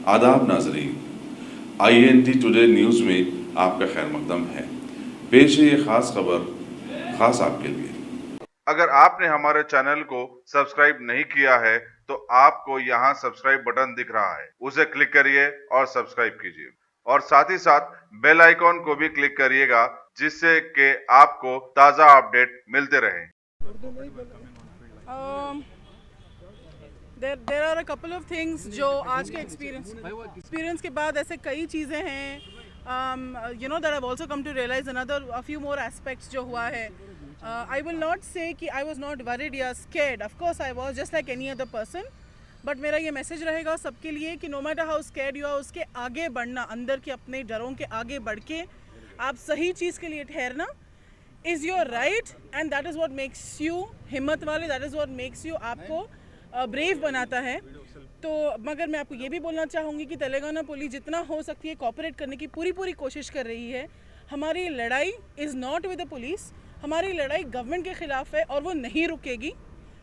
आदाब नाजरीन, INT today news में आपका खैर मकदम है। पेश है ये खास खबर खास आपके लिए। अगर आपने हमारे चैनल को सब्सक्राइब नहीं किया है तो आपको यहाँ सब्सक्राइब बटन दिख रहा है, उसे क्लिक करिए और सब्सक्राइब कीजिए और साथ ही साथ बेल आइकॉन को भी क्लिक करिएगा, जिससे कि आपको ताज़ा अपडेट मिलते रहें। There are a couple of things जो आज के एक्सपीरियंस के बाद ऐसे कई चीज़ें हैं you know that I also come to realize another a few more aspects जो हुआ है। आई विल नॉट से कि आई वॉज नॉट वरीड या scared, of course I was just like any other person, but मेरा ये message रहेगा सबके लिए कि no matter how scared you are, उसके आगे बढ़ना, अंदर के अपने डरों के आगे बढ़ के आप सही चीज़ के लिए ठहरना is your right, and that is what makes you हिम्मत वाले, that is what makes you आपको ब्रेव बनाता है। तो मगर मैं आपको ये भी बोलना चाहूँगी कि तेलंगाना पुलिस जितना हो सकती है कोऑपरेट करने की पूरी कोशिश कर रही है। हमारी लड़ाई is not with the police, हमारी लड़ाई गवर्नमेंट के ख़िलाफ़ है और वो नहीं रुकेगी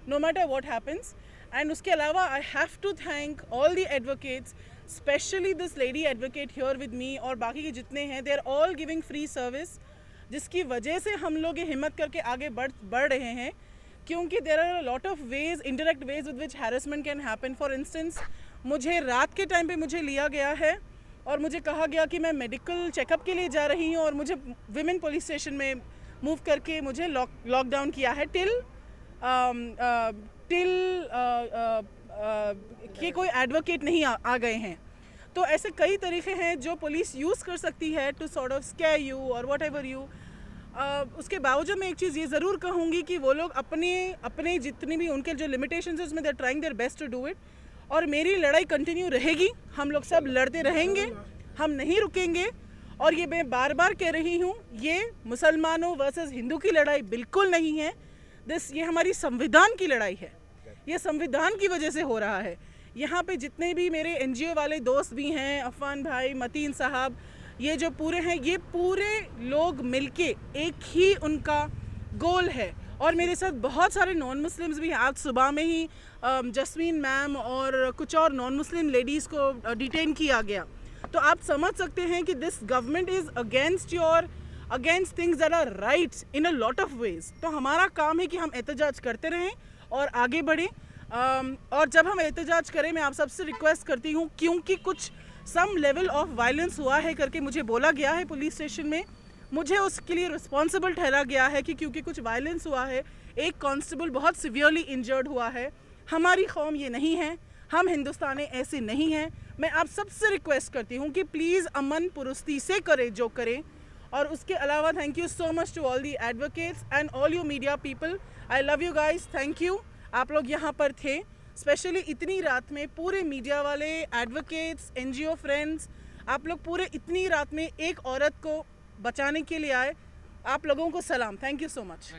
no matter what happens. And उसके अलावा I have to thank all the advocates, specially this lady advocate here with me, और बाकी के जितने हैं, they are all giving free service, जिसकी वजह से हम लोग ये हिम्मत करके आगे बढ़ रहे हैं। क्योंकि there are a lot of ways, indirect ways with which harassment can happen. For instance, मुझे रात के टाइम पे मुझे लिया गया है और मुझे कहा गया कि मैं मेडिकल चेकअप के लिए जा रही हूँ और मुझे विमेन पुलिस स्टेशन में मूव करके मुझे लॉकडाउन किया है टिल कि कोई एडवोकेट नहीं आ गए हैं। तो ऐसे कई तरीके हैं जो पुलिस यूज़ कर सकती है to sort of scare you और वट एवर यू। उसके बावजूद मैं एक चीज़ ये ज़रूर कहूँगी कि वो लोग अपने जितनी भी उनके जो लिमिटेशंस है उसमें they are trying their best to do it, और मेरी लड़ाई कंटिन्यू रहेगी। हम लोग सब लड़ते रहेंगे, हम नहीं रुकेंगे। और ये मैं बार बार कह रही हूँ, ये मुसलमानों वर्सेस हिंदू की लड़ाई बिल्कुल नहीं है। ये हमारी संविधान की लड़ाई है, ये संविधान की वजह से हो रहा है। यहाँ पे जितने भी मेरे NGO वाले दोस्त भी हैं, अफान भाई, मतीन साहब, ये जो पूरे हैं, ये पूरे लोग मिलके एक ही उनका गोल है। और मेरे साथ बहुत सारे नॉन मुस्लिम्स भी हैं। आज सुबह में ही जस्मीन मैम और कुछ और नॉन मुस्लिम लेडीज़ को डिटेन किया गया। तो आप समझ सकते हैं कि this government is against things that are rights in a lot of ways. तो हमारा काम है कि हम एहतजाज करते रहें और आगे बढ़ें। और जब हम एहतजाज करें, मैं आप सबसे रिक्वेस्ट करती हूँ, क्योंकि कुछ सम लेवल ऑफ वायलेंस हुआ है करके मुझे बोला गया है पुलिस स्टेशन में, मुझे उसके लिए रिस्पॉन्सिबल ठहरा गया है कि क्योंकि कुछ वायलेंस हुआ है, एक कांस्टेबल बहुत सिवियरली इंजर्ड हुआ है। हमारी कौम ये नहीं है, हम हिंदुस्तानी ऐसे नहीं हैं। मैं आप सबसे रिक्वेस्ट करती हूँ कि प्लीज़ अमन पुरुस्ती से करें जो करें। और उसके अलावा thank you so much to all the advocates and all you media people. I love you guys, thank you. आप लोग यहाँ पर थे, स्पेशली इतनी रात में पूरे मीडिया वाले, एडवोकेट्स, NGO फ्रेंड्स, आप लोग पूरे इतनी रात में एक औरत को बचाने के लिए आए। आप लोगों को सलाम, थैंक यू सो मच।